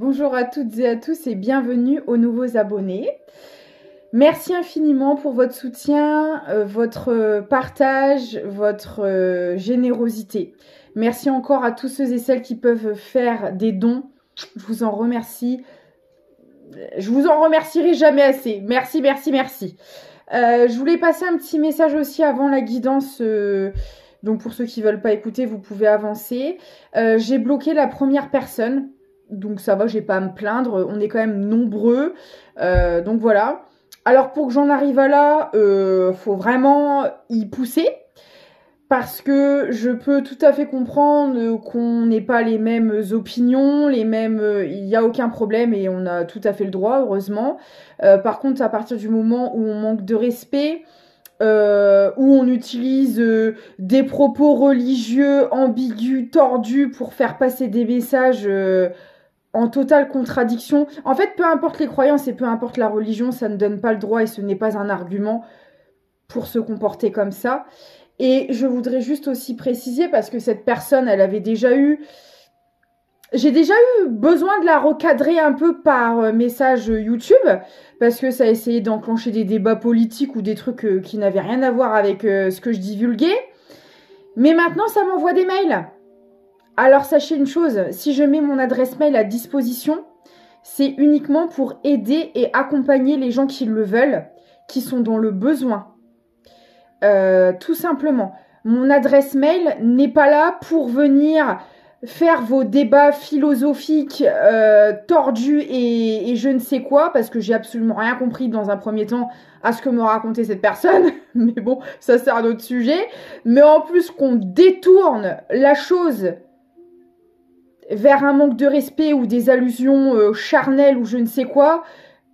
Bonjour à toutes et à tous et bienvenue aux nouveaux abonnés. Merci infiniment pour votre soutien, votre partage, votre générosité. Merci encore à tous ceux et celles qui peuvent faire des dons. Je vous en remercie. Je vous en remercierai jamais assez. Merci, merci, merci. Je voulais passer un petit message aussi avant la guidance. Donc pour ceux qui veulent pas écouter, vous pouvez avancer. J'ai bloqué la première personne. Donc ça va, j'ai pas à me plaindre. On est quand même nombreux. Donc voilà. Alors pour que j'en arrive à là, faut vraiment y pousser. Parce que je peux tout à fait comprendre qu'on n'ait pas les mêmes opinions, il n'y a aucun problème et on a tout à fait le droit, heureusement. Par contre, à partir du moment où on manque de respect, où on utilise des propos religieux ambigus, tordus pour faire passer des messages en totale contradiction. En fait, peu importe les croyances et peu importe la religion, ça ne donne pas le droit et ce n'est pas un argument pour se comporter comme ça. Et je voudrais juste aussi préciser, parce que cette personne, elle avait déjà eu... J'ai déjà eu besoin de la recadrer un peu par message YouTube, parce que ça a essayé d'enclencher des débats politiques ou des trucs qui n'avaient rien à voir avec ce que je divulguais. Mais maintenant, ça m'envoie des mails. Alors sachez une chose, si je mets mon adresse mail à disposition, c'est uniquement pour aider et accompagner les gens qui le veulent, qui sont dans le besoin. Tout simplement. Mon adresse mail n'est pas là pour venir faire vos débats philosophiques tordus et je ne sais quoi, parce que j'ai absolument rien compris dans un premier temps à ce que me racontait cette personne. Mais bon, ça c'est un autre sujet. Mais en plus qu'on détourne la chose vers un manque de respect ou des allusions charnelles ou je ne sais quoi,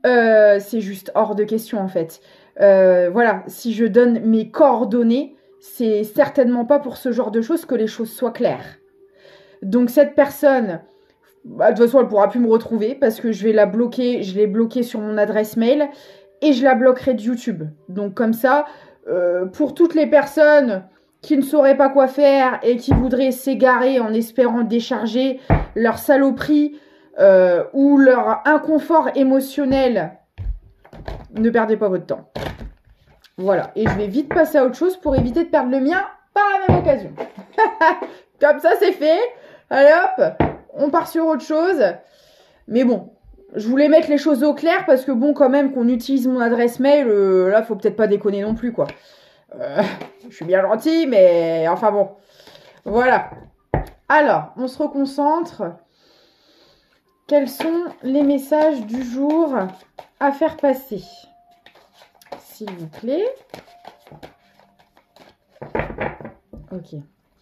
c'est juste hors de question en fait. Voilà, si je donne mes coordonnées, c'est certainement pas pour ce genre de choses que les choses soient claires. Donc cette personne, bah, de toute façon, elle pourra plus me retrouver parce que je vais la bloquer. Je l'ai bloquée sur mon adresse mail et je la bloquerai de YouTube. Donc comme ça, pour toutes les personnes qui ne sauraient pas quoi faire et qui voudraient s'égarer en espérant décharger leur saloperie ou leur inconfort émotionnel, ne perdez pas votre temps. Voilà, et je vais vite passer à autre chose pour éviter de perdre le mien par la même occasion. Comme ça, c'est fait. Allez hop, on part sur autre chose. Mais bon, je voulais mettre les choses au clair parce que bon, quand même, qu'on utilise mon adresse mail, là, faut peut-être pas déconner non plus, quoi. Je suis bien gentille, mais enfin bon. Voilà. Alors, on se reconcentre. Quels sont les messages du jour à faire passer ? S'il vous plaît. Ok.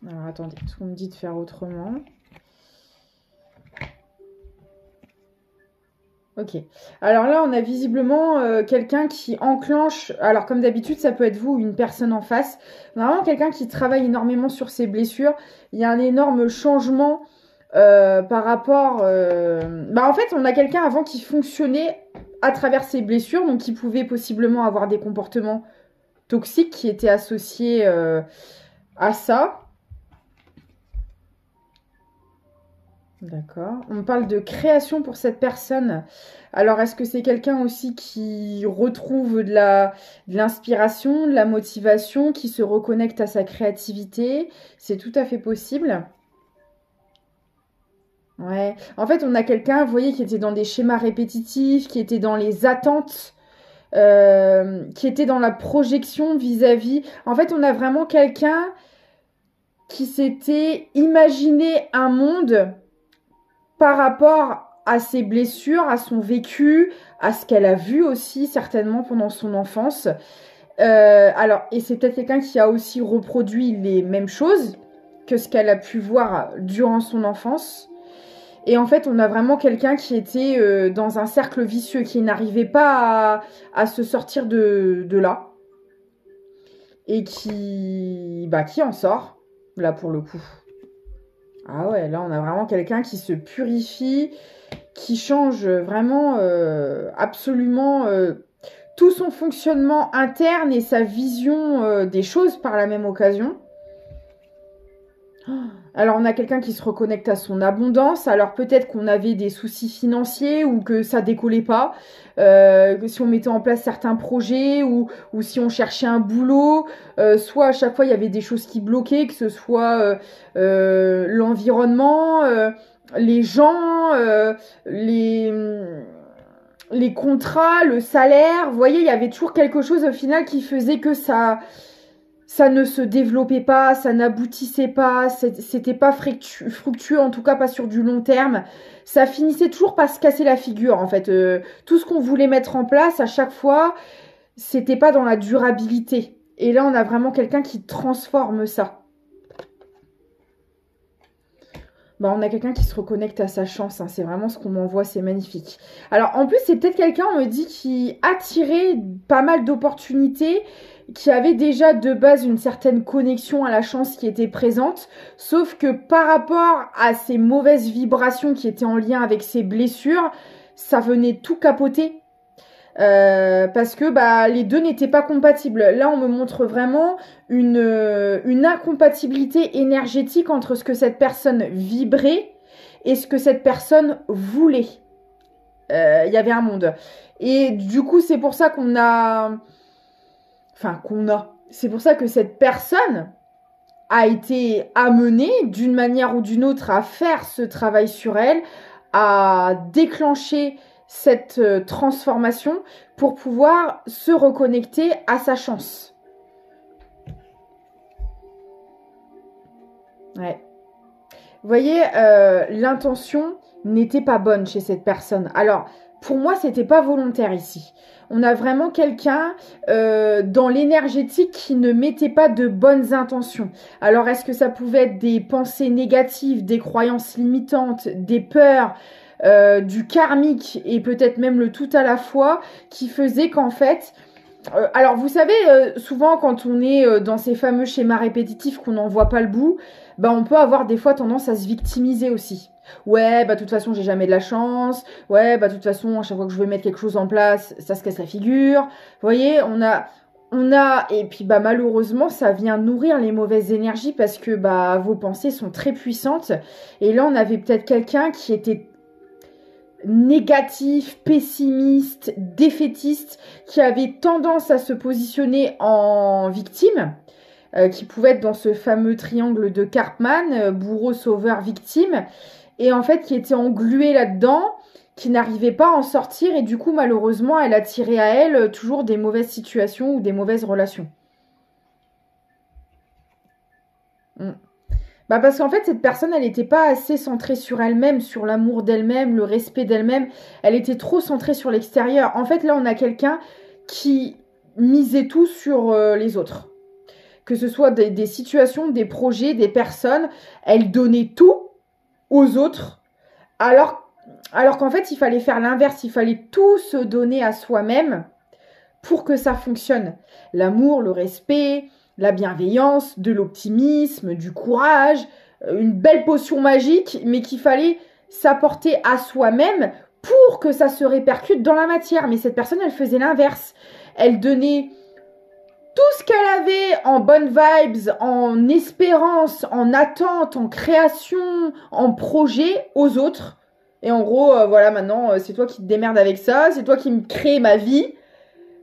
Alors, attendez. Est-ce qu'on me dit de faire autrement ? Ok. Alors là, on a visiblement quelqu'un qui enclenche... Alors, comme d'habitude, ça peut être vous ou une personne en face. On a vraiment quelqu'un qui travaille énormément sur ses blessures. Il y a un énorme changement par rapport... en fait, on a quelqu'un avant qui fonctionnait à travers ses blessures, donc qui pouvait possiblement avoir des comportements toxiques qui étaient associés à ça. D'accord. On parle de création pour cette personne. Alors, est-ce que c'est quelqu'un aussi qui retrouve de l'inspiration, de la motivation, qui se reconnecte à sa créativité? C'est tout à fait possible. Ouais. En fait, on a quelqu'un, vous voyez, qui était dans des schémas répétitifs, qui était dans les attentes, qui était dans la projection vis-à-vis. En fait, on a vraiment quelqu'un qui s'était imaginé un monde par rapport à ses blessures, à son vécu, à ce qu'elle a vu aussi certainement pendant son enfance. Alors, et c'est peut-être quelqu'un qui a aussi reproduit les mêmes choses que ce qu'elle a pu voir durant son enfance. Et en fait, on a vraiment quelqu'un qui était dans un cercle vicieux, qui n'arrivait pas à se sortir de là. Et qui en sort, là pour le coup. Ah ouais, là on a vraiment quelqu'un qui se purifie, qui change vraiment absolument tout son fonctionnement interne et sa vision des choses par la même occasion. Alors on a quelqu'un qui se reconnecte à son abondance. Alors peut-être qu'on avait des soucis financiers ou que ça décollait pas. Que si on mettait en place certains projets ou si on cherchait un boulot, soit à chaque fois il y avait des choses qui bloquaient, que ce soit l'environnement, les gens, les contrats, le salaire. Vous voyez, il y avait toujours quelque chose au final qui faisait que ça ne se développait pas, ça n'aboutissait pas, c'était pas fructueux, en tout cas pas sur du long terme. Ça finissait toujours par se casser la figure, en fait. Tout ce qu'on voulait mettre en place, à chaque fois, c'était pas dans la durabilité. Et là, on a vraiment quelqu'un qui transforme ça. Bah, on a quelqu'un qui se reconnecte à sa chance, hein. C'est vraiment ce qu'on m'envoie, c'est magnifique. Alors, en plus, c'est peut-être quelqu'un, on me dit, qui attirait pas mal d'opportunités, qui avait déjà de base une certaine connexion à la chance qui était présente, sauf que par rapport à ces mauvaises vibrations qui étaient en lien avec ses blessures, ça venait tout capoter. Parce que bah, les deux n'étaient pas compatibles. Là, on me montre vraiment une incompatibilité énergétique entre ce que cette personne vibrait et ce que cette personne voulait. Il y avait un monde. Et du coup, c'est pour ça qu'on a... Enfin, C'est pour ça que cette personne a été amenée d'une manière ou d'une autre à faire ce travail sur elle, à déclencher cette transformation pour pouvoir se reconnecter à sa chance. Ouais. Vous voyez, l'intention n'était pas bonne chez cette personne. Alors, pour moi, c'était pas volontaire ici. On a vraiment quelqu'un dans l'énergétique qui ne mettait pas de bonnes intentions. Alors, est-ce que ça pouvait être des pensées négatives, des croyances limitantes, des peurs, du karmique et peut-être même le tout à la fois qui faisait qu'en fait... alors, vous savez, souvent quand on est dans ces fameux schémas répétitifs qu'on n'en voit pas le bout, bah, on peut avoir des fois tendance à se victimiser aussi. Ouais, bah de toute façon, j'ai jamais de la chance. Ouais, bah de toute façon, à chaque fois que je veux mettre quelque chose en place, ça se casse la figure. Vous voyez, et puis bah malheureusement, ça vient nourrir les mauvaises énergies parce que bah vos pensées sont très puissantes. Et là, on avait peut-être quelqu'un qui était négatif, pessimiste, défaitiste, qui avait tendance à se positionner en victime, qui pouvait être dans ce fameux triangle de Karpman, bourreau, sauveur, victime, et en fait qui était engluée là-dedans, qui n'arrivait pas à en sortir, et du coup malheureusement elle attirait à elle toujours des mauvaises situations ou des mauvaises relations. Bah parce qu'en fait, cette personne, elle n'était pas assez centrée sur elle-même, sur l'amour d'elle-même, le respect d'elle-même. Elle était trop centrée sur l'extérieur. En fait, là, on a quelqu'un qui misait tout sur les autres. Que ce soit des situations, des projets, des personnes. Elle donnait tout aux autres. Alors qu'en fait, il fallait faire l'inverse. Il fallait tout se donner à soi-même pour que ça fonctionne. L'amour, le respect, la bienveillance, de l'optimisme, du courage, une belle potion magique, mais qu'il fallait s'apporter à soi-même pour que ça se répercute dans la matière. Mais cette personne, elle faisait l'inverse. Elle donnait tout ce qu'elle avait en bonnes vibes, en espérance, en attente, en création, en projet aux autres. Et en gros, voilà, maintenant, c'est toi qui te démerdes avec ça, c'est toi qui me crée ma vie.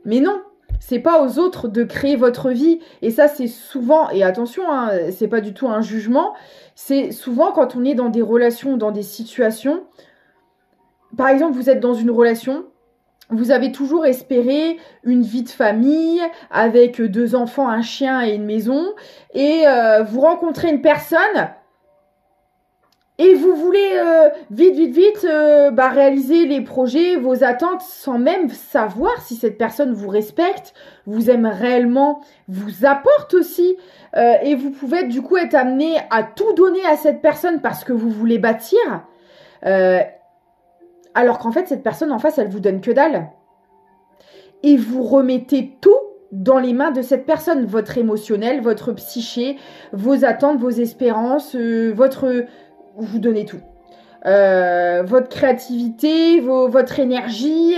Mais non, c'est pas aux autres de créer votre vie. Et ça, c'est souvent, et attention, hein, c'est pas du tout un jugement, c'est souvent quand on est dans des relations, dans des situations. Par exemple, vous êtes dans une relation, vous avez toujours espéré une vie de famille avec 2 enfants, un chien et une maison, et vous rencontrez une personne et vous voulez vite réaliser les projets, vos attentes sans même savoir si cette personne vous respecte, vous aime réellement, vous apporte aussi. Et vous pouvez du coup être amené à tout donner à cette personne parce que vous voulez bâtir. Alors qu'en fait, cette personne en face, elle vous donne que dalle. Et vous remettez tout dans les mains de cette personne. Votre émotionnel, votre psyché, vos attentes, vos espérances, vous donnez tout. Votre créativité, votre énergie,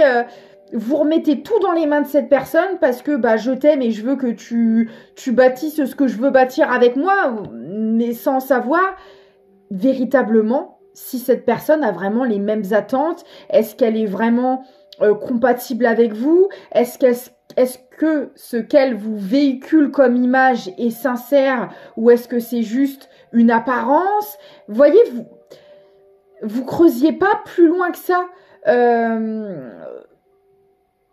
vous remettez tout dans les mains de cette personne parce que bah, je t'aime et je veux que tu bâtisses ce que je veux bâtir avec moi, mais sans savoir véritablement si cette personne a vraiment les mêmes attentes, est-ce qu'elle est vraiment compatible avec vous, est-ce que ce qu'elle vous véhicule comme image est sincère ou est-ce que c'est juste une apparence? Voyez, vous creusiez pas plus loin que ça.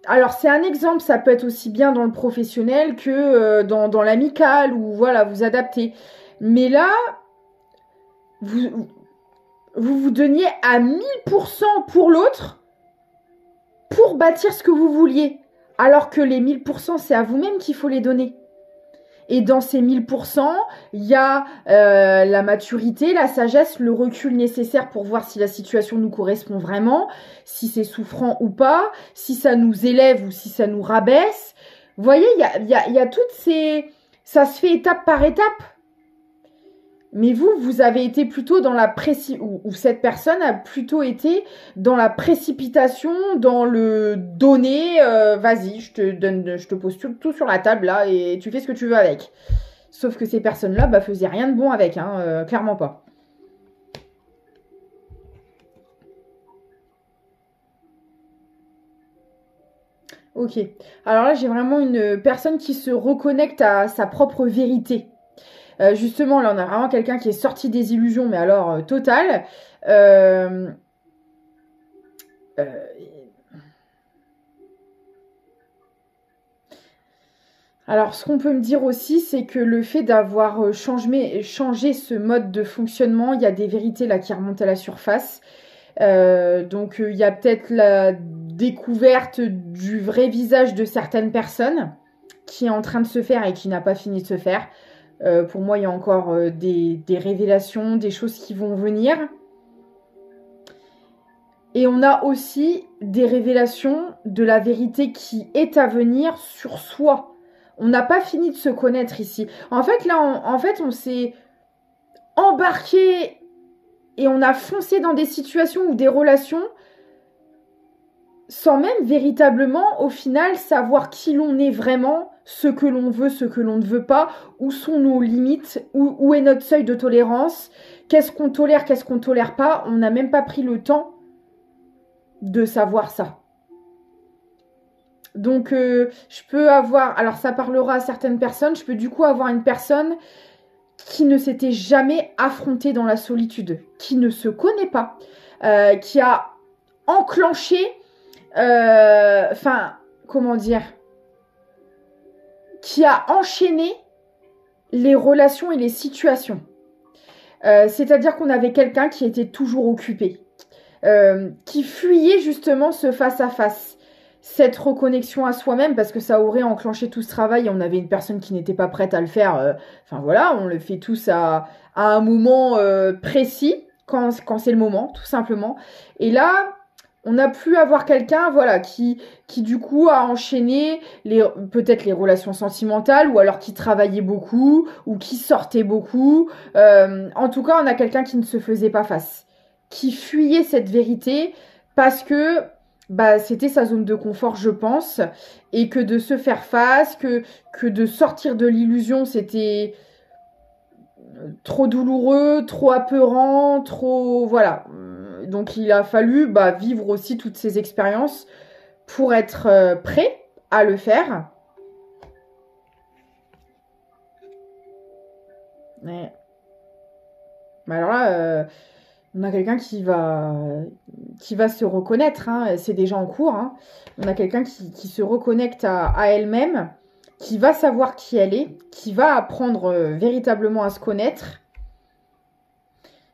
Alors c'est un exemple, ça peut être aussi bien dans le professionnel que dans l'amical ou voilà, vous adaptez. Mais là, vous donniez à 1000% pour l'autre pour bâtir ce que vous vouliez. Alors que les 1000%, c'est à vous-même qu'il faut les donner. Et dans ces 1000%, il y a la maturité, la sagesse, le recul nécessaire pour voir si la situation nous correspond vraiment, si c'est souffrant ou pas, si ça nous élève ou si ça nous rabaisse. Vous voyez, il y a toutes ces... Ça se fait étape par étape. Mais vous avez été plutôt dans la ou cette personne a plutôt été dans la précipitation, dans le donner, vas-y, je te pose tout sur la table là et tu fais ce que tu veux avec. Sauf que ces personnes-là, bah, faisaient rien de bon avec, hein, clairement pas. Ok. Alors là, j'ai vraiment une personne qui se reconnecte à sa propre vérité. Justement, là, on a vraiment quelqu'un qui est sorti des illusions, mais alors, total. Alors, ce qu'on peut me dire aussi, c'est que le fait d'avoir changé ce mode de fonctionnement, il y a des vérités là qui remontent à la surface. Donc, il y a peut-être la découverte du vrai visage de certaines personnes qui est en train de se faire et qui n'a pas fini de se faire. Pour moi, il y a encore des révélations, des choses qui vont venir. Et on a aussi des révélations de la vérité qui est à venir sur soi. On n'a pas fini de se connaître ici. En fait, là, on s'est embarqué et on a foncé dans des situations ou des relations sans même véritablement, au final, savoir qui l'on est vraiment, ce que l'on veut, ce que l'on ne veut pas, où sont nos limites, où est notre seuil de tolérance, qu'est-ce qu'on tolère pas. On n'a même pas pris le temps de savoir ça. Donc, je peux avoir, alors ça parlera à certaines personnes, je peux du coup avoir une personne qui ne s'était jamais affrontée dans la solitude, qui ne se connaît pas, qui a enclenché, comment dire, qui a enchaîné les relations et les situations. C'est-à-dire qu'on avait quelqu'un qui était toujours occupé, qui fuyait justement ce face-à-face, cette reconnexion à soi-même, parce que ça aurait enclenché tout ce travail et on avait une personne qui n'était pas prête à le faire. Enfin voilà, on le fait tous à un moment précis, quand c'est le moment, tout simplement. Et là, on a pu avoir quelqu'un, voilà, qui du coup a enchaîné peut-être les relations sentimentales, ou alors qui travaillait beaucoup, ou qui sortait beaucoup. En tout cas, on a quelqu'un qui ne se faisait pas face, qui fuyait cette vérité parce que bah, c'était sa zone de confort, je pense, et que de se faire face, que de sortir de l'illusion, c'était trop douloureux, trop apeurant, trop... Voilà. Donc il a fallu vivre aussi toutes ces expériences pour être prêt à le faire. Mais alors là, on a quelqu'un qui va se reconnaître, hein. C'est déjà en cours. Hein. On a quelqu'un qui se reconnecte à elle-même, qui va savoir qui elle est, qui va apprendre véritablement à se connaître.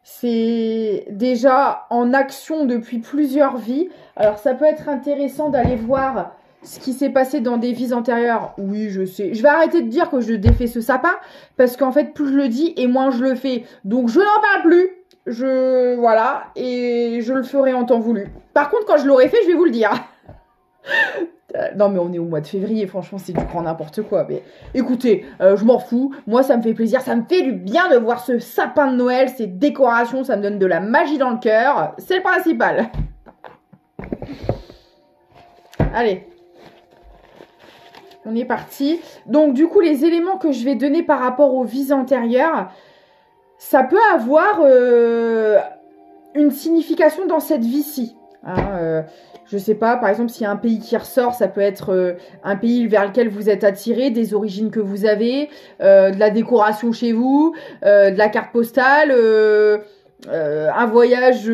C'est déjà en action depuis plusieurs vies. Alors ça peut être intéressant d'aller voir ce qui s'est passé dans des vies antérieures. Oui, je sais. Je vais arrêter de dire que je défais ce sapin, parce qu'en fait, plus je le dis et moins je le fais. Donc je n'en parle plus. Voilà, et je le ferai en temps voulu. Par contre, quand je l'aurai fait, je vais vous le dire. Non mais on est au mois de février, franchement c'est du grand n'importe quoi. Mais écoutez, je m'en fous, moi ça me fait plaisir, ça me fait du bien de voir ce sapin de Noël, ces décorations, ça me donne de la magie dans le cœur, c'est le principal. Allez. On est parti. Donc, du coup, les éléments que je vais donner par rapport aux vies antérieures, ça peut avoir une signification dans cette vie-ci. Hein, je sais pas, par exemple, s'il y a un pays qui ressort, ça peut être un pays vers lequel vous êtes attiré, des origines que vous avez, de la décoration chez vous, de la carte postale, un voyage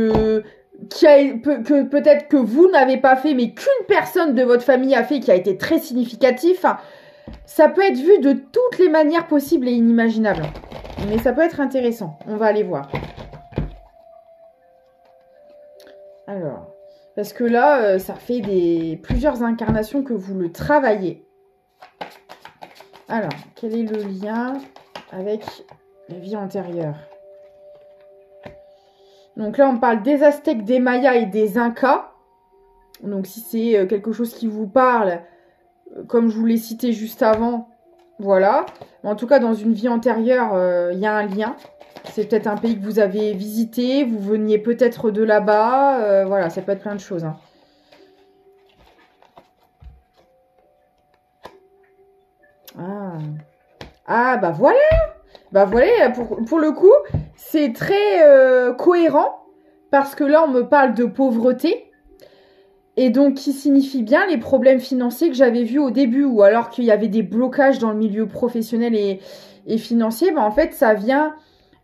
que peut-être que vous n'avez pas fait, mais qu'une personne de votre famille a fait, qui a été très significatif. Enfin, ça peut être vu de toutes les manières possibles et inimaginables. Mais ça peut être intéressant. On va aller voir. Alors, parce que là, ça fait plusieurs incarnations que vous le travaillez. Alors, quel est le lien avec les vies antérieures? Donc là, on parle des Aztèques, des Mayas et des Incas. Donc si c'est quelque chose qui vous parle, comme je vous l'ai cité juste avant, voilà. En tout cas, dans une vie antérieure, il y a un lien. C'est peut-être un pays que vous avez visité, vous veniez peut-être de là-bas. Voilà, ça peut être plein de choses. Hein. Ah, bah voilà. Bah voilà, pour le coup, c'est très cohérent. Parce que là, on me parle de pauvreté. Et donc, qui signifie bien les problèmes financiers que j'avais vus au début. Ou alors qu'il y avait des blocages dans le milieu professionnel et financier. Bah, en fait, ça vient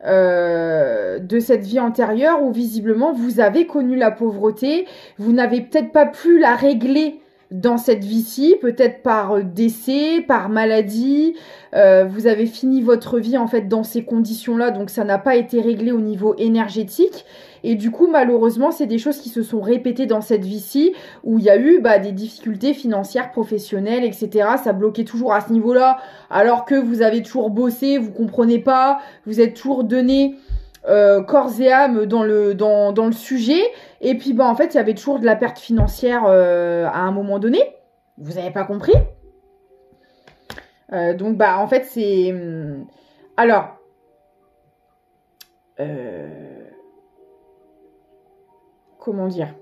de cette vie antérieure où visiblement, vous avez connu la pauvreté. Vous n'avez peut-être pas pu la régler dans cette vie-ci, peut-être par décès, par maladie. Vous avez fini votre vie en fait dans ces conditions-là, donc ça n'a pas été réglé au niveau énergétique. Et du coup, malheureusement, c'est des choses qui se sont répétées dans cette vie-ci, où il y a eu des difficultés financières, professionnelles, etc. Ça bloquait toujours à ce niveau-là, alors que vous avez toujours bossé, vous comprenez pas, vous êtes toujours donné corps et âme dans le sujet. Et puis, en fait, il y avait toujours de la perte financière à un moment donné. Vous n'avez pas compris? Donc, en fait, c'est... Alors... comment dire?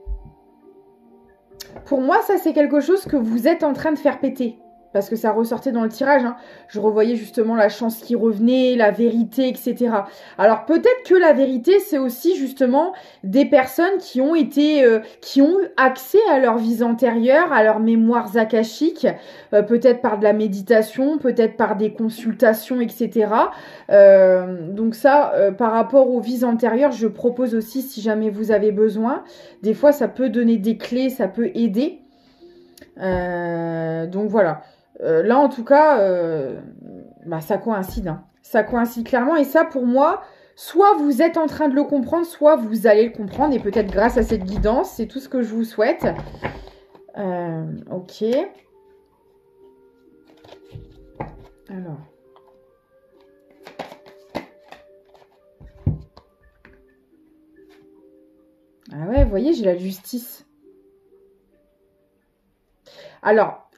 Pour moi, ça, c'est quelque chose que vous êtes en train de faire péter. Parce que ça ressortait dans le tirage. Hein. Je revoyais justement la chance qui revenait, la vérité, etc. Alors peut-être que la vérité, c'est aussi justement des personnes qui ont qui ont eu accès à leurs vies antérieures, à leurs mémoires akashiques, peut-être par de la méditation, peut-être par des consultations, etc. Donc ça, par rapport aux vies antérieures, je propose aussi, si jamais vous avez besoin, des fois ça peut donner des clés, ça peut aider. Donc voilà. Là, en tout cas, ça coïncide. Hein. Ça coïncide clairement. Et ça, pour moi, soit vous êtes en train de le comprendre, soit vous allez le comprendre. Et peut-être grâce à cette guidance, c'est tout ce que je vous souhaite. Ok. Alors. Ah ouais, vous voyez, j'ai la justice. Alors...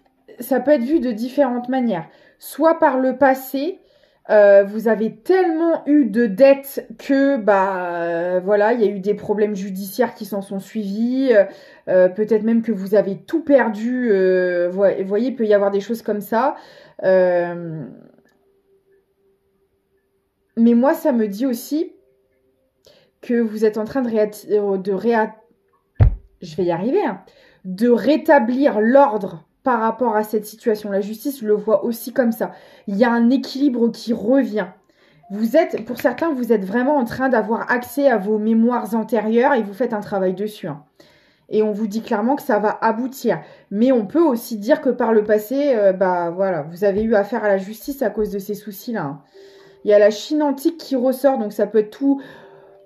ça peut être vu de différentes manières. Soit par le passé, vous avez tellement eu de dettes que, voilà, il y a eu des problèmes judiciaires qui s'en sont suivis. Peut-être même que vous avez tout perdu. Vous voyez, il peut y avoir des choses comme ça. Mais moi, ça me dit aussi que vous êtes en train je vais y arriver, hein, de rétablir l'ordre par rapport à cette situation. La justice, je le vois aussi comme ça. Il y a un équilibre qui revient. Pour certains, vous êtes vraiment en train d'avoir accès à vos mémoires antérieures et vous faites un travail dessus. Hein. Et on vous dit clairement que ça va aboutir. Mais on peut aussi dire que par le passé, voilà, vous avez eu affaire à la justice à cause de ces soucis-là. Hein. Il y a la Chine antique qui ressort, donc ça peut être tout...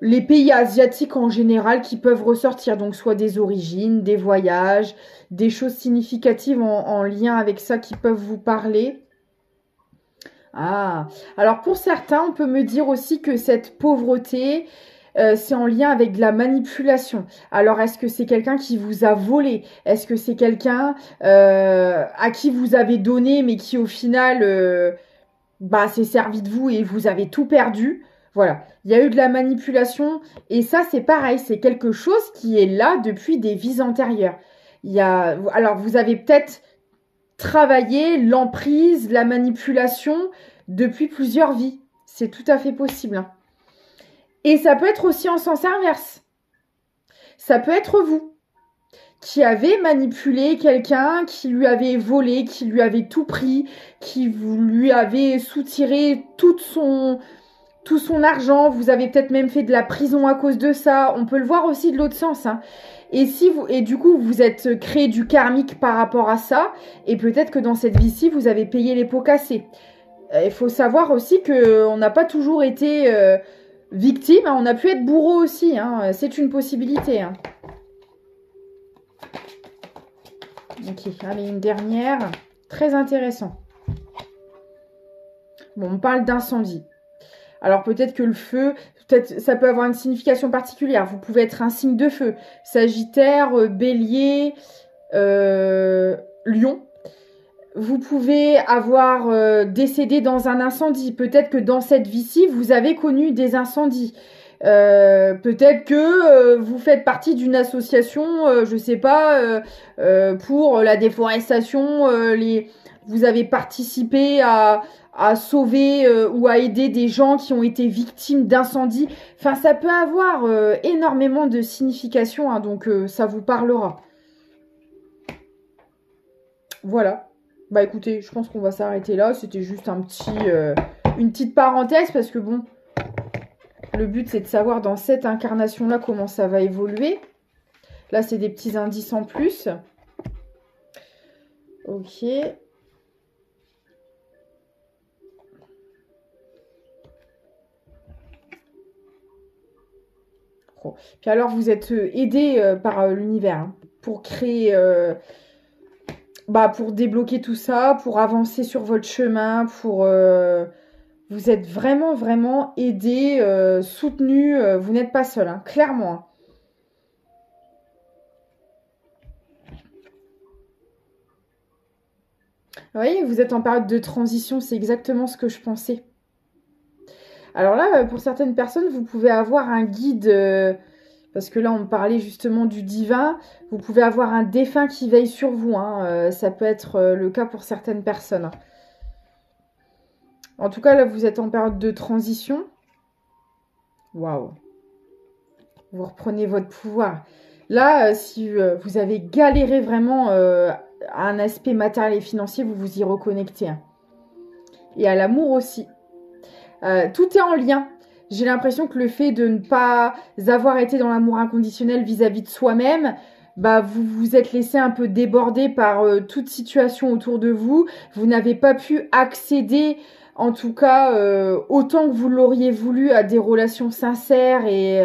les pays asiatiques en général qui peuvent ressortir, donc soit des origines, des voyages, des choses significatives en lien avec ça qui peuvent vous parler. Ah, alors pour certains, on peut me dire aussi que cette pauvreté, c'est en lien avec de la manipulation. Alors, est-ce que c'est quelqu'un qui vous a volé? Est-ce que c'est quelqu'un à qui vous avez donné, mais qui au final s'est servi de vous et vous avez tout perdu? Voilà, il y a eu de la manipulation et ça c'est pareil, c'est quelque chose qui est là depuis des vies antérieures. Alors, vous avez peut-être travaillé l'emprise, la manipulation depuis plusieurs vies. C'est tout à fait possible, hein. Et ça peut être aussi en sens inverse. Ça peut être vous qui avez manipulé quelqu'un, qui lui avait volé, qui lui avait tout pris, qui lui avait soutiré tout son argent. Vous avez peut-être même fait de la prison à cause de ça. On peut le voir aussi de l'autre sens, hein. Et du coup, vous êtes créé du karmique par rapport à ça. Et peut-être que dans cette vie-ci, vous avez payé les pots cassés. Il faut savoir aussi qu'on n'a pas toujours été victime. On a pu être bourreau aussi, hein. C'est une possibilité, hein. Ok, allez, une dernière. Très intéressant. Bon, on parle d'incendie. Alors peut-être que le feu, peut-être ça peut avoir une signification particulière. Vous pouvez être un signe de feu. Sagittaire, Bélier, Lion. Vous pouvez avoir décédé dans un incendie. Peut-être que dans cette vie-ci, vous avez connu des incendies. Peut-être que vous faites partie d'une association, je sais pas, pour la déforestation. Vous avez participé à sauver ou à aider des gens qui ont été victimes d'incendies. Enfin, ça peut avoir énormément de signification, hein, donc ça vous parlera. Voilà. Bah écoutez, je pense qu'on va s'arrêter là. C'était juste une petite parenthèse parce que bon, le but c'est de savoir dans cette incarnation-là comment ça va évoluer. Là, c'est des petits indices en plus. Ok. Puis alors, vous êtes aidé par l'univers, hein, pour créer, pour débloquer tout ça, pour avancer sur votre chemin, vous êtes vraiment, vraiment aidé, soutenu. Vous n'êtes pas seul, hein, clairement, hein. Vous voyez, vous êtes en période de transition, c'est exactement ce que je pensais. Alors là, pour certaines personnes, vous pouvez avoir un guide, parce que là, on parlait justement du divin. Vous pouvez avoir un défunt qui veille sur vous, hein. Ça peut être le cas pour certaines personnes. En tout cas, là, vous êtes en période de transition. Waouh. Vous reprenez votre pouvoir. Là, si vous avez galéré vraiment à un aspect matériel et financier, vous vous y reconnectez, hein. Et à l'amour aussi. Tout est en lien. J'ai l'impression que le fait de ne pas avoir été dans l'amour inconditionnel vis-à-vis de soi-même, vous vous êtes laissé un peu déborder par toute situation autour de vous. Vous n'avez pas pu accéder, en tout cas, autant que vous l'auriez voulu, à des relations sincères et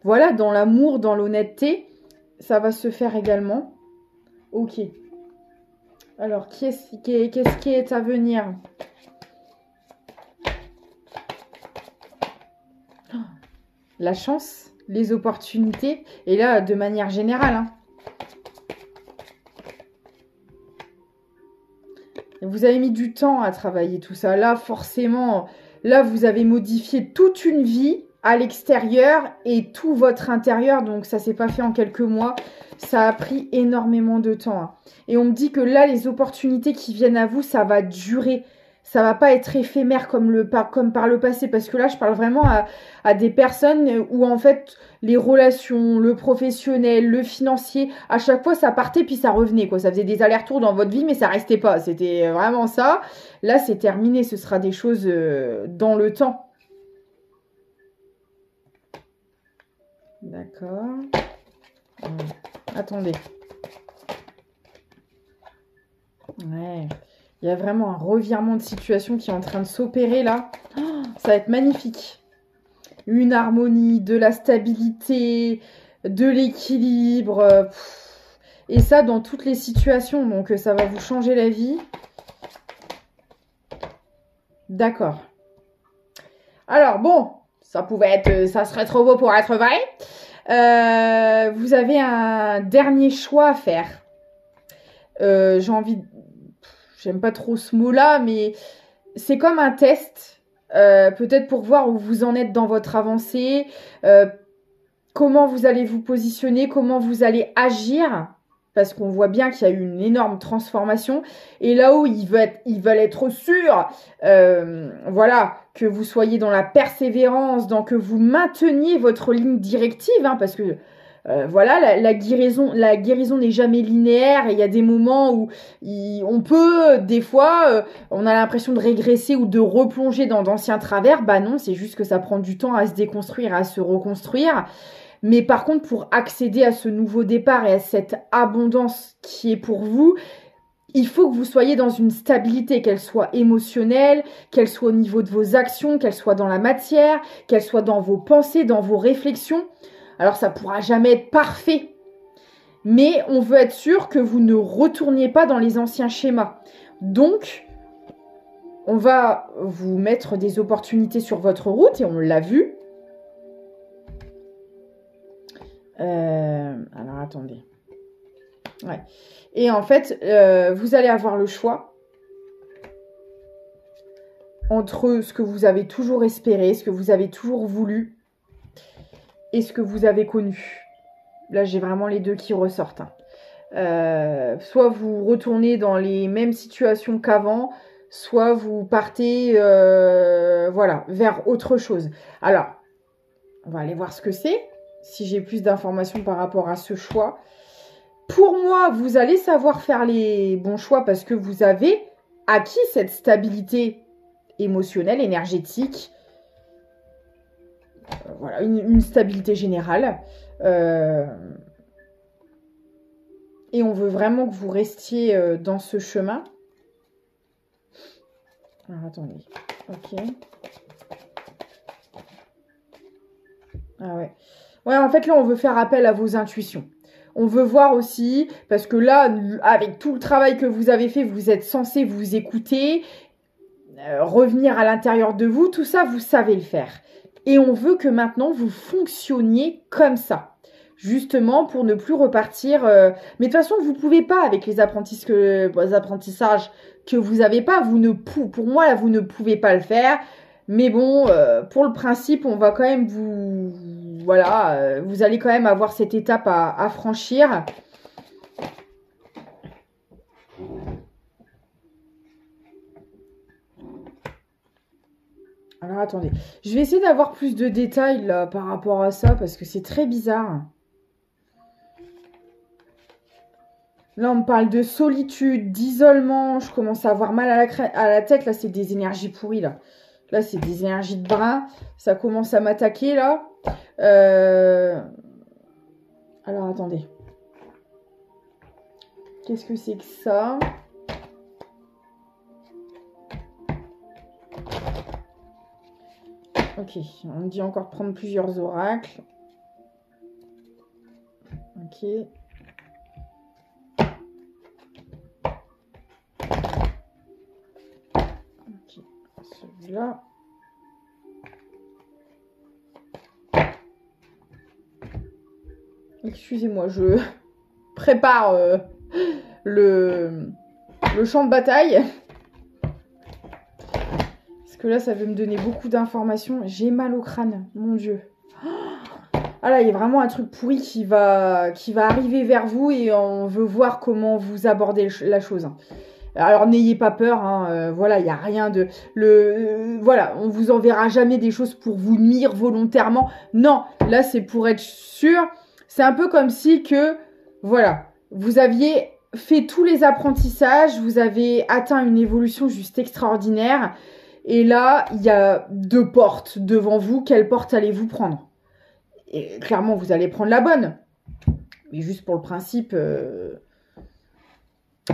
voilà, dans l'amour, dans l'honnêteté. Ça va se faire également. Ok. Alors, qu'est-ce qui est à venir ? La chance, les opportunités, et là, de manière générale, hein. Vous avez mis du temps à travailler tout ça. Là, forcément, là, vous avez modifié toute une vie à l'extérieur et tout votre intérieur. Donc, ça s'est pas fait en quelques mois. Ça a pris énormément de temps, hein. Et on me dit que là, les opportunités qui viennent à vous, ça va durer. Ça va pas être éphémère comme par le passé. Parce que là, je parle vraiment à des personnes où, en fait, les relations, le professionnel, le financier, à chaque fois, ça partait puis ça revenait, quoi. Ça faisait des allers-retours dans votre vie, mais ça restait pas. C'était vraiment ça. Là, c'est terminé. Ce sera des choses dans le temps. D'accord. Attendez. Ouais. Il y a vraiment un revirement de situation qui est en train de s'opérer là. Oh, ça va être magnifique. Une harmonie, de la stabilité, de l'équilibre. Et ça dans toutes les situations. Donc ça va vous changer la vie. D'accord. Alors bon, ça serait trop beau pour être vrai. Vous avez un dernier choix à faire. J'aime pas trop ce mot-là, mais c'est comme un test, peut-être pour voir où vous en êtes dans votre avancée, comment vous allez vous positionner, comment vous allez agir. parce qu'on voit bien qu'il y a eu une énorme transformation. Et là où ils veulent être sûrs, voilà, que vous soyez dans la persévérance, que vous mainteniez votre ligne directive, hein, parce que voilà, la guérison n'est jamais linéaire. Et il y a des moments où on peut, des fois, on a l'impression de régresser ou de replonger dans d'anciens travers. Bah non, c'est juste que ça prend du temps à se déconstruire, à se reconstruire. Mais par contre, pour accéder à ce nouveau départ et à cette abondance qui est pour vous, il faut que vous soyez dans une stabilité, qu'elle soit émotionnelle, qu'elle soit au niveau de vos actions, qu'elle soit dans la matière, qu'elle soit dans vos pensées, dans vos réflexions. Alors, ça pourra jamais être parfait, mais on veut être sûr que vous ne retourniez pas dans les anciens schémas. Donc, on va vous mettre des opportunités sur votre route, et on l'a vu. Alors, attendez. Ouais. Et en fait, vous allez avoir le choix entre ce que vous avez toujours espéré, ce que vous avez toujours voulu et ce que vous avez connu. Là, j'ai vraiment les deux qui ressortent. Soit vous retournez dans les mêmes situations qu'avant, soit vous partez voilà, vers autre chose. Alors, on va aller voir ce que c'est, si j'ai plus d'informations par rapport à ce choix. Pour moi, vous allez savoir faire les bons choix parce que vous avez acquis cette stabilité émotionnelle, énergétique. Voilà, une stabilité générale. Et on veut vraiment que vous restiez dans ce chemin. Alors, attendez. Ok. Ah ouais. Ouais, en fait, là, on veut faire appel à vos intuitions. On veut voir aussi, parce que là, avec tout le travail que vous avez fait, vous êtes censé vous écouter, revenir à l'intérieur de vous, tout ça, vous savez le faire. Et on veut que maintenant, vous fonctionniez comme ça. Justement, pour ne plus repartir. Mais de toute façon, vous ne pouvez pas, avec les apprentissages que vous n'avez pas, pour moi, là, vous ne pouvez pas le faire. Mais bon, pour le principe, on va quand même vous... Voilà, vous allez quand même avoir cette étape à franchir. Alors, attendez. Je vais essayer d'avoir plus de détails là, par rapport à ça, parce que c'est très bizarre. Là, on me parle de solitude, d'isolement. Je commence à avoir mal à la tête. Là, c'est des énergies pourries, là. Là, c'est des énergies de brin. Ça commence à m'attaquer, là. Alors, attendez. Qu'est-ce que c'est que ça? Ok, on me dit encore de prendre plusieurs oracles. Ok. Ok, celui-là. Excusez-moi, je prépare le champ de bataille. Parce que là, ça veut me donner beaucoup d'informations. J'ai mal au crâne, mon Dieu. Ah là, il y a vraiment un truc pourri qui va arriver vers vous et on veut voir comment vous abordez la chose. Alors, n'ayez pas peur, hein, voilà, il n'y a rien de... voilà, on vous enverra jamais des choses pour vous nuire volontairement. Non, là, c'est pour être sûr. C'est un peu comme si que, voilà, vous aviez fait tous les apprentissages, vous avez atteint une évolution juste extraordinaire. Et là, il y a 2 portes devant vous. Quelle porte allez-vous prendre? Et clairement, vous allez prendre la bonne. Mais juste pour le principe...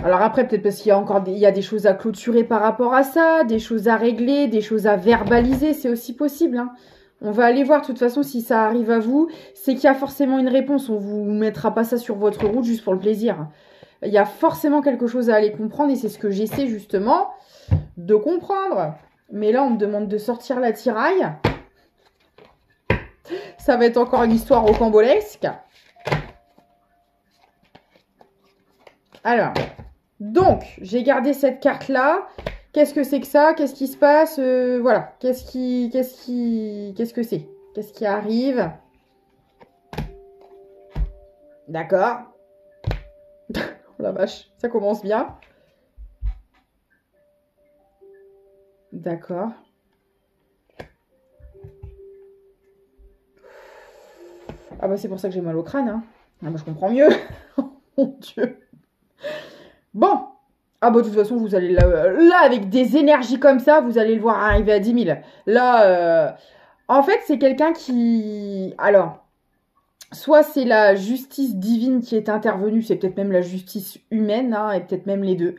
Alors après, peut-être parce qu'il y a encore il y a des choses à clôturer par rapport à ça, des choses à régler, des choses à verbaliser, c'est aussi possible. Hein. On va aller voir, de toute façon, si ça arrive à vous, c'est qu'il y a forcément une réponse. On vous mettra pas ça sur votre route juste pour le plaisir. Il y a forcément quelque chose à aller comprendre et c'est ce que j'essaie justement de comprendre. Mais là, on me demande de sortir la tiraille. Ça va être encore une histoire rocambolesque. Alors, donc, j'ai gardé cette carte-là. Qu'est-ce que c'est que ça? Qu'est-ce qui se passe? Voilà. Qu'est-ce que c'est? Qu'est-ce qui arrive? D'accord. Oh la vache, ça commence bien. D'accord. Ah bah c'est pour ça que j'ai mal au crâne, hein. Ah bah je comprends mieux. Oh mon Dieu. Bon. Ah bah de toute façon, vous allez là, avec des énergies comme ça, vous allez le voir arriver à 10 000. Là, en fait, c'est quelqu'un qui... Alors, soit c'est la justice divine qui est intervenue, c'est peut-être même la justice humaine, hein, et peut-être même les deux.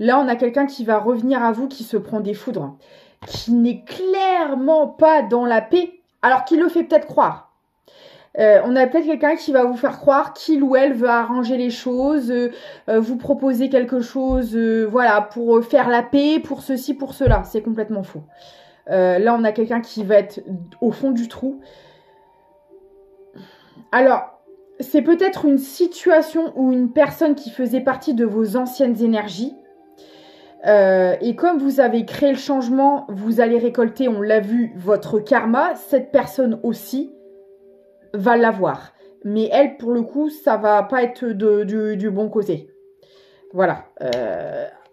Là, on a quelqu'un qui va revenir à vous, qui se prend des foudres, qui n'est clairement pas dans la paix, alors qu'il le fait peut-être croire. On a peut-être quelqu'un qui va vous faire croire qu'il ou elle veut arranger les choses, vous proposer quelque chose, voilà, pour faire la paix, pour ceci, pour cela. C'est complètement faux. Là, on a quelqu'un qui va être au fond du trou. Alors, c'est peut-être une situation ou une personne qui faisait partie de vos anciennes énergies. Et comme vous avez créé le changement, vous allez récolter, on l'a vu, votre karma. Cette personne aussi va l'avoir. Mais elle, pour le coup, ça va pas être du bon côté. Voilà.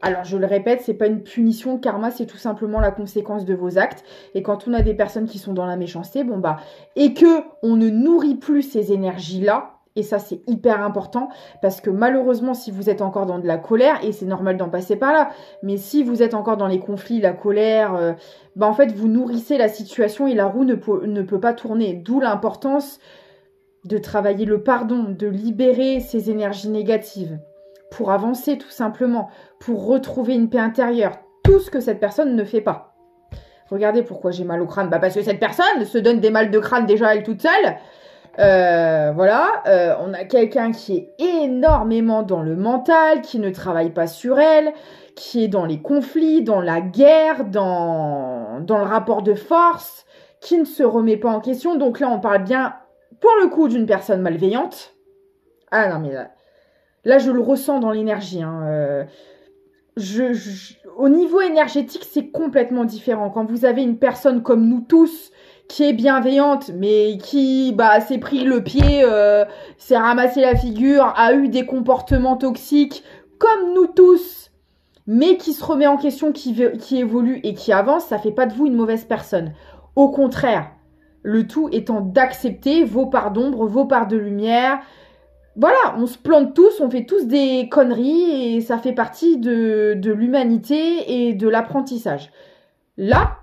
Alors, je le répète, c'est pas une punition. Le karma, c'est tout simplement la conséquence de vos actes. Et quand on a des personnes qui sont dans la méchanceté, bon bah, et que on ne nourrit plus ces énergies-là, et ça, c'est hyper important, parce que malheureusement, si vous êtes encore dans de la colère, et c'est normal d'en passer par là, mais si vous êtes encore dans les conflits, la colère, bah en fait, vous nourrissez la situation et la roue ne peut pas tourner. D'où l'importance de travailler le pardon, de libérer ces énergies négatives pour avancer tout simplement, pour retrouver une paix intérieure. Tout ce que cette personne ne fait pas. Regardez pourquoi j'ai mal au crâne. Bah parce que cette personne se donne des mal de crâne déjà elle toute seule. Voilà, on a quelqu'un qui est énormément dans le mental, qui ne travaille pas sur elle, qui est dans les conflits, dans la guerre, dans le rapport de force, qui ne se remet pas en question. Donc là, on parle bien, pour le coup, d'une personne malveillante. Ah non, mais là je le ressens dans l'énergie. Hein. Au niveau énergétique, c'est complètement différent. Quand vous avez une personne comme nous tous, qui est bienveillante, mais qui s'est pris le pied, s'est ramassé la figure, a eu des comportements toxiques, comme nous tous, mais qui se remet en question, qui évolue et qui avance, ça fait pas de vous une mauvaise personne. Au contraire, le tout étant d'accepter vos parts d'ombre, vos parts de lumière. Voilà, on se plante tous, on fait tous des conneries et ça fait partie de l'humanité et de l'apprentissage. Là,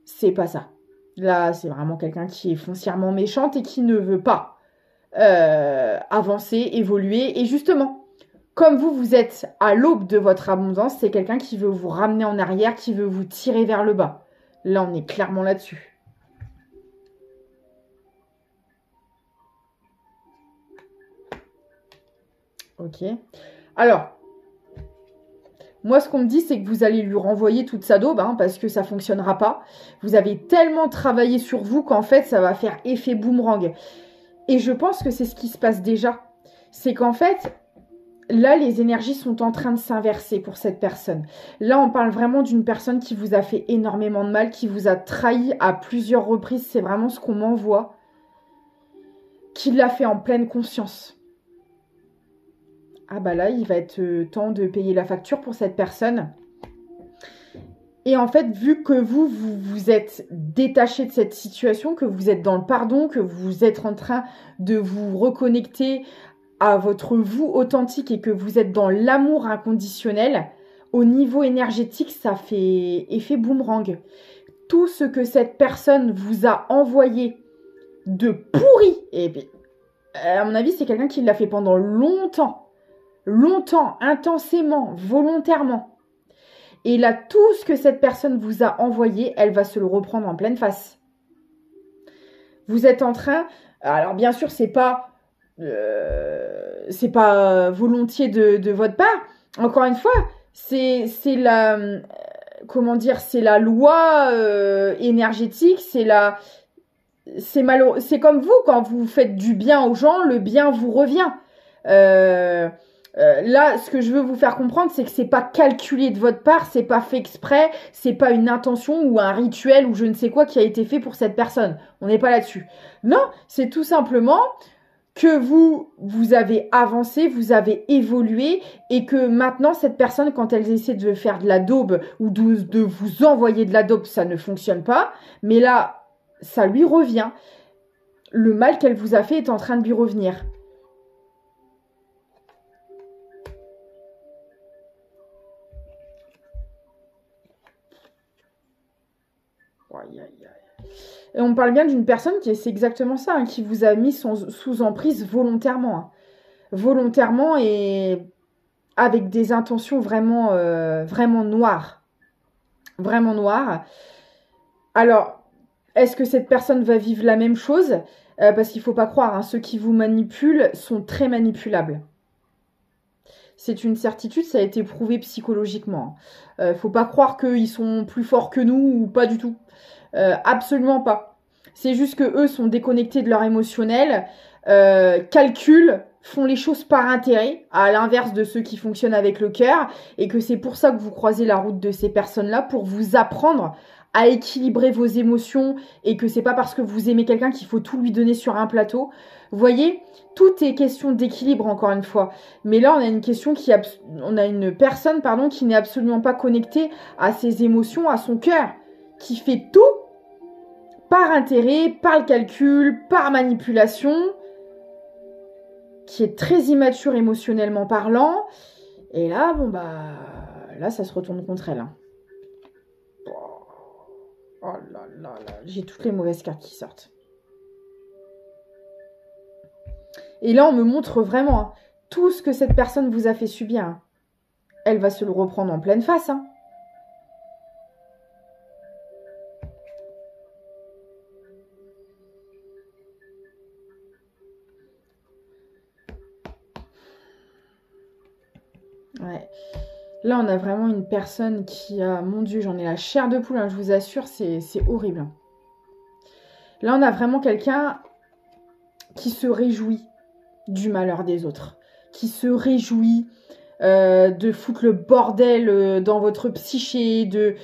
c'est pas ça. Là, c'est vraiment quelqu'un qui est foncièrement méchante et qui ne veut pas avancer, évoluer. Et justement, comme vous êtes à l'aube de votre abondance, c'est quelqu'un qui veut vous ramener en arrière, qui veut vous tirer vers le bas. Là, on est clairement là-dessus. Ok. Alors, moi, ce qu'on me dit, c'est que vous allez lui renvoyer toute sa daube, hein, parce que ça fonctionnera pas. Vous avez tellement travaillé sur vous qu'en fait, ça va faire effet boomerang. Et je pense que c'est ce qui se passe déjà. C'est qu'en fait, là, les énergies sont en train de s'inverser pour cette personne. Là, on parle vraiment d'une personne qui vous a fait énormément de mal, qui vous a trahi à plusieurs reprises. C'est vraiment ce qu'on m'envoie. Qui l'a fait en pleine conscience. Ah bah là, il va être temps de payer la facture pour cette personne. Et en fait, vu que vous êtes détaché de cette situation, que vous êtes dans le pardon, que vous êtes en train de vous reconnecter à votre vous authentique et que vous êtes dans l'amour inconditionnel, au niveau énergétique, ça fait effet boomerang. Tout ce que cette personne vous a envoyé de pourri, et puis, à mon avis, c'est quelqu'un qui l'a fait pendant longtemps. Longtemps, intensément, volontairement. Et là, tout ce que cette personne vous a envoyé, elle va se le reprendre en pleine face. Vous êtes en train... Alors bien sûr, c'est pas volontiers de votre part. Encore une fois, c'est la... comment dire, c'est la loi énergétique, c'est comme vous, quand vous faites du bien aux gens, le bien vous revient. Là, ce que je veux vous faire comprendre, c'est que c'est pas calculé de votre part, c'est pas fait exprès, c'est pas une intention ou un rituel ou je ne sais quoi qui a été fait pour cette personne. On n'est pas là-dessus. Non, c'est tout simplement que vous avez avancé, vous avez évolué et que maintenant, cette personne, quand elle essaie de faire de la daube ou de vous envoyer de la daube, ça ne fonctionne pas. Mais là, ça lui revient. Le mal qu'elle vous a fait est en train de lui revenir. Et on parle bien d'une personne c'est exactement ça, hein, qui vous a mis sous emprise volontairement. Hein. Volontairement et avec des intentions vraiment, vraiment noires. Vraiment noires. Alors, est-ce que cette personne va vivre la même chose? Parce qu'il ne faut pas croire, hein, ceux qui vous manipulent sont très manipulables. C'est une certitude, ça a été prouvé psychologiquement. Faut pas croire qu'ils sont plus forts que nous ou pas du tout. Absolument pas. C'est juste que eux sont déconnectés de leur émotionnel, calculent, font les choses par intérêt, à l'inverse de ceux qui fonctionnent avec le cœur, et que c'est pour ça que vous croisez la route de ces personnes-là, pour vous apprendre à équilibrer vos émotions, et que c'est pas parce que vous aimez quelqu'un qu'il faut tout lui donner sur un plateau. Vous voyez, tout est question d'équilibre encore une fois. Mais là, on a une personne, pardon, qui n'est absolument pas connectée à ses émotions, à son cœur, qui fait tout par intérêt, par le calcul, par manipulation, qui est très immature émotionnellement parlant. Et là, bon bah, là, ça se retourne contre elle. Hein. Oh là là là, j'ai toutes les mauvaises cartes qui sortent. Et là, on me montre vraiment hein, tout ce que cette personne vous a fait subir. Hein. Elle va se le reprendre en pleine face. Hein. Ouais. Là, on a vraiment une personne qui a... Mon Dieu, j'en ai la chair de poule, hein, je vous assure, c'est horrible. Là, on a vraiment quelqu'un qui se réjouit du malheur des autres. Qui se réjouit de foutre le bordel dans votre psyché, de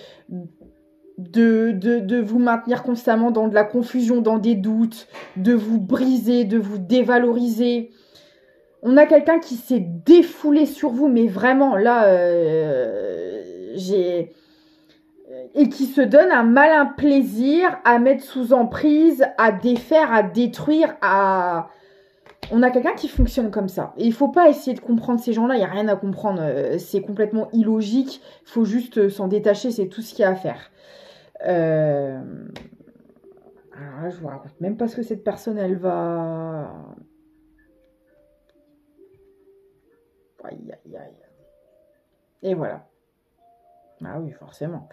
vous maintenir constamment dans de la confusion, dans des doutes, de vous briser, de vous dévaloriser. On a quelqu'un qui s'est défoulé sur vous, mais vraiment, là, et qui se donne un malin plaisir à mettre sous emprise, à défaire, à détruire, à... On a quelqu'un qui fonctionne comme ça. Et il faut pas essayer de comprendre ces gens-là, il n'y a rien à comprendre. C'est complètement illogique, il faut juste s'en détacher, c'est tout ce qu'il y a à faire. Alors là, je vous raconte même pas ce que cette personne, elle va... Aïe, aïe, aïe. Et voilà. Ah oui, forcément.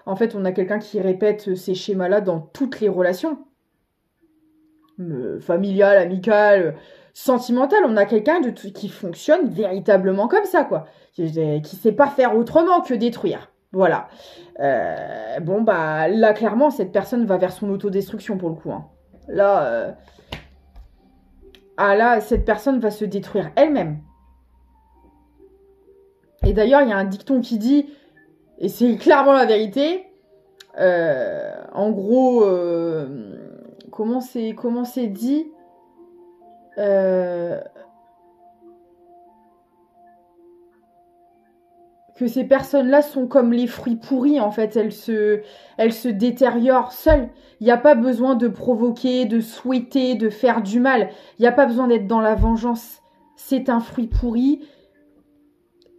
En fait, on a quelqu'un qui répète ces schémas-là dans toutes les relations. Familiales, amicales, sentimentales. On a quelqu'un qui fonctionne véritablement comme ça, quoi. Qui sait pas faire autrement que détruire. Voilà. Bon, bah, là, clairement, cette personne va vers son autodestruction, pour le coup. Hein. Là, là, cette personne va se détruire elle-même. Et d'ailleurs, il y a un dicton qui dit, et c'est clairement la vérité, en gros, comment c'est dit que ces personnes-là sont comme les fruits pourris, en fait, elles se détériorent seules. Il n'y a pas besoin de provoquer, de souhaiter, de faire du mal. Il n'y a pas besoin d'être dans la vengeance. C'est un fruit pourri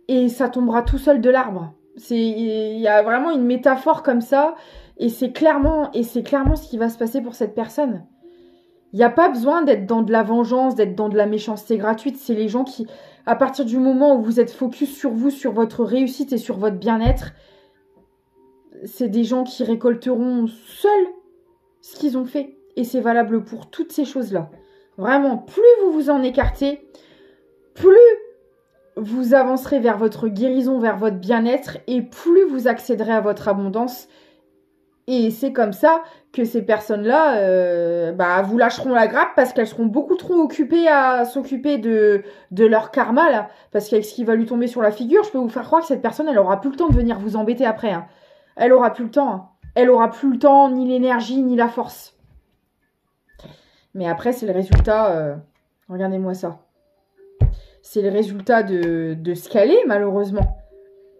et ça tombera tout seul de l'arbre. Il y a vraiment une métaphore comme ça et c'est clairement ce qui va se passer pour cette personne. Il n'y a pas besoin d'être dans de la vengeance, d'être dans de la méchanceté gratuite. C'est les gens qui, à partir du moment où vous êtes focus sur vous, sur votre réussite et sur votre bien-être, c'est des gens qui récolteront seuls ce qu'ils ont fait. Et c'est valable pour toutes ces choses-là. Vraiment, plus vous vous en écartez, plus vous avancerez vers votre guérison, vers votre bien-être, et plus vous accéderez à votre abondance. Et c'est comme ça que ces personnes-là vous lâcheront la grappe parce qu'elles seront beaucoup trop occupées à s'occuper de leur karma, là. Parce qu'avec ce qui va lui tomber sur la figure, je peux vous faire croire que cette personne, elle aura plus le temps de venir vous embêter après. Hein. Elle aura plus le temps. Hein. Elle aura plus le temps, ni l'énergie, ni la force. Mais après, c'est le résultat Regardez-moi ça. C'est le résultat de ce qu'elle est, malheureusement.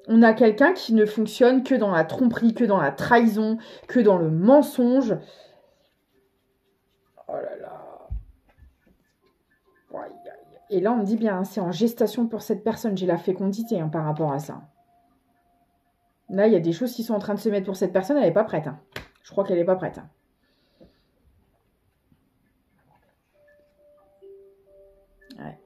On a quelqu'un qui ne fonctionne que dans la tromperie, que dans la trahison, que dans le mensonge. Oh là là. Et là, on me dit bien, c'est en gestation pour cette personne. J'ai la fécondité par rapport à ça. Là, il y a des choses qui sont en train de se mettre pour cette personne. Elle n'est pas prête. Je crois qu'elle n'est pas prête. Ouais.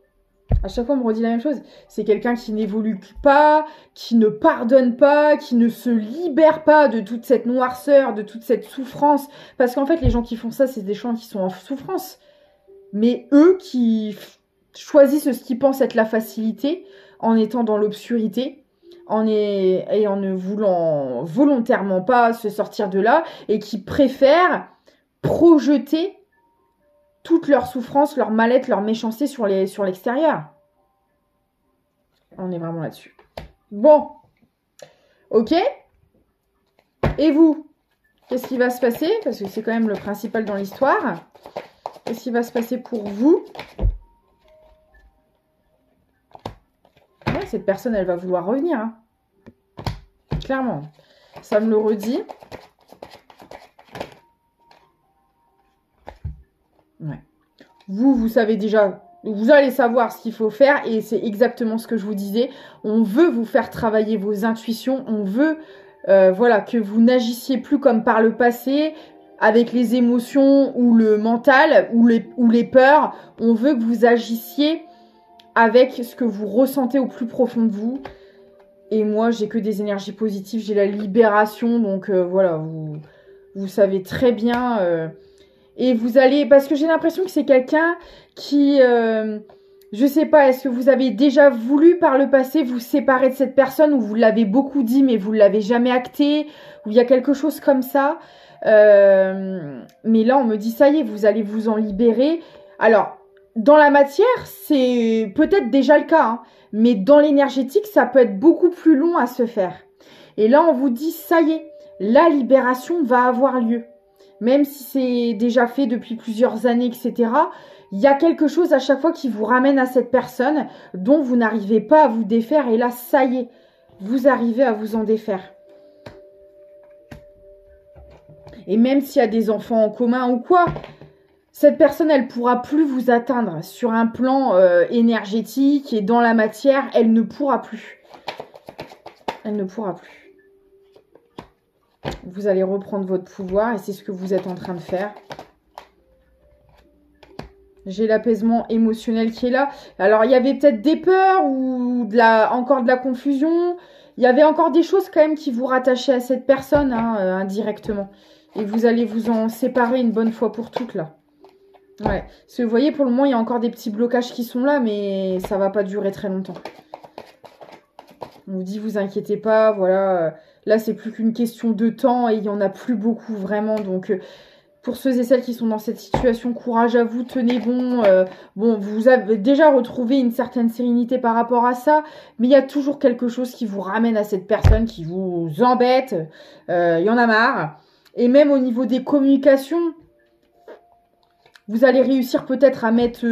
À chaque fois, on me redit la même chose. C'est quelqu'un qui n'évolue pas, qui ne pardonne pas, qui ne se libère pas de toute cette noirceur, de toute cette souffrance. Parce qu'en fait, les gens qui font ça, c'est des gens qui sont en souffrance. Mais eux qui choisissent ce qu'ils pensent être la facilité, en étant dans l'obscurité, et en ne voulant volontairement pas se sortir de là, et qui préfèrent projeter toute leur souffrance, leur mal-être, leur méchanceté sur l'extérieur. On est vraiment là-dessus. Bon. Ok. Et vous? Qu'est-ce qui va se passer? Parce que c'est quand même le principal dans l'histoire. Qu'est-ce qui va se passer pour vous? Ouais, cette personne, elle va vouloir revenir. Clairement. Ça me le redit. Ouais. Vous savez déjà, vous allez savoir ce qu'il faut faire et c'est exactement ce que je vous disais. On veut vous faire travailler vos intuitions, on veut voilà, que vous n'agissiez plus comme par le passé avec les émotions ou le mental ou les peurs. On veut que vous agissiez avec ce que vous ressentez au plus profond de vous. Et moi, j'ai que des énergies positives, j'ai la libération, donc voilà, vous savez très bien... Et vous allez... Parce que j'ai l'impression que c'est quelqu'un qui... je sais pas, est-ce que vous avez déjà voulu par le passé vous séparer de cette personne ou vous l'avez beaucoup dit mais vous ne l'avez jamais acté, ou il y a quelque chose comme ça. Mais là, on me dit, ça y est, vous allez vous en libérer. Alors, dans la matière, c'est peut-être déjà le cas, mais dans l'énergétique, ça peut être beaucoup plus long à se faire. Et là, on vous dit, ça y est, la libération va avoir lieu. Même si c'est déjà fait depuis plusieurs années, etc., il y a quelque chose à chaque fois qui vous ramène à cette personne dont vous n'arrivez pas à vous défaire. Et là, ça y est, vous arrivez à vous en défaire. Et même s'il y a des enfants en commun ou quoi, cette personne, elle ne pourra plus vous atteindre sur un plan énergétique et dans la matière, elle ne pourra plus. Elle ne pourra plus. Vous allez reprendre votre pouvoir et c'est ce que vous êtes en train de faire. J'ai l'apaisement émotionnel qui est là. Alors, il y avait peut-être des peurs ou encore de la confusion. Il y avait encore des choses quand même qui vous rattachaient à cette personne indirectement. Et vous allez vous en séparer une bonne fois pour toutes là. Ouais. Parce que vous voyez, pour le moment, il y a encore des petits blocages qui sont là, mais ça va pas durer très longtemps. On vous dit, vous inquiétez pas, voilà... Là, c'est plus qu'une question de temps et il n'y en a plus beaucoup vraiment. Donc, pour ceux et celles qui sont dans cette situation, courage à vous, tenez bon. Bon, vous avez déjà retrouvé une certaine sérénité par rapport à ça. Mais il y a toujours quelque chose qui vous ramène à cette personne, qui vous embête. Il y en a marre. Et même au niveau des communications, vous allez réussir peut-être à mettre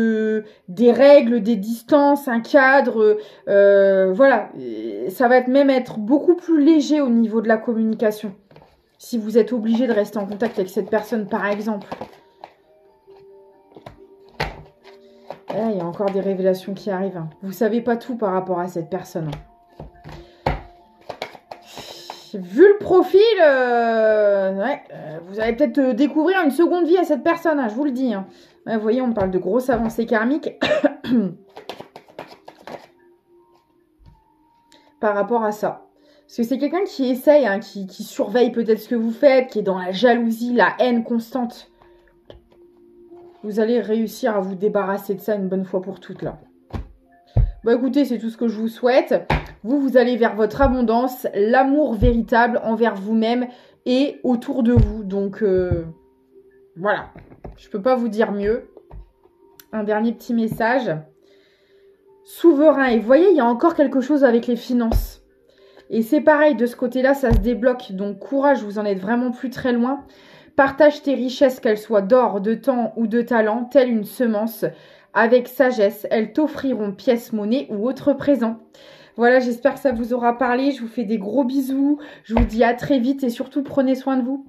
des règles, des distances, un cadre. Voilà, ça va même être beaucoup plus léger au niveau de la communication. Si vous êtes obligé de rester en contact avec cette personne, par exemple. Là, il y a encore des révélations qui arrivent. Vous ne savez pas tout par rapport à cette personne. Vu le profil, vous allez peut-être découvrir une seconde vie à cette personne, je vous le dis. Ouais, vous voyez, on parle de grosses avancées karmiques. Par rapport à ça. Parce que c'est quelqu'un qui essaye, qui surveille peut-être ce que vous faites, qui est dans la jalousie, la haine constante. Vous allez réussir à vous débarrasser de ça une bonne fois pour toutes, là. Bon, écoutez, c'est tout ce que je vous souhaite. Vous allez vers votre abondance, l'amour véritable envers vous-même et autour de vous. Donc, voilà. Je ne peux pas vous dire mieux. Un dernier petit message. Souverain. Et vous voyez, il y a encore quelque chose avec les finances. Et c'est pareil, de ce côté-là, ça se débloque. Donc, courage, vous en êtes vraiment plus très loin. Partage tes richesses, qu'elles soient d'or, de temps ou de talent, telle une semence. avec sagesse. Elles t'offriront pièces, monnaie ou autres présents. Voilà, j'espère que ça vous aura parlé. Je vous fais des gros bisous. Je vous dis à très vite et surtout prenez soin de vous.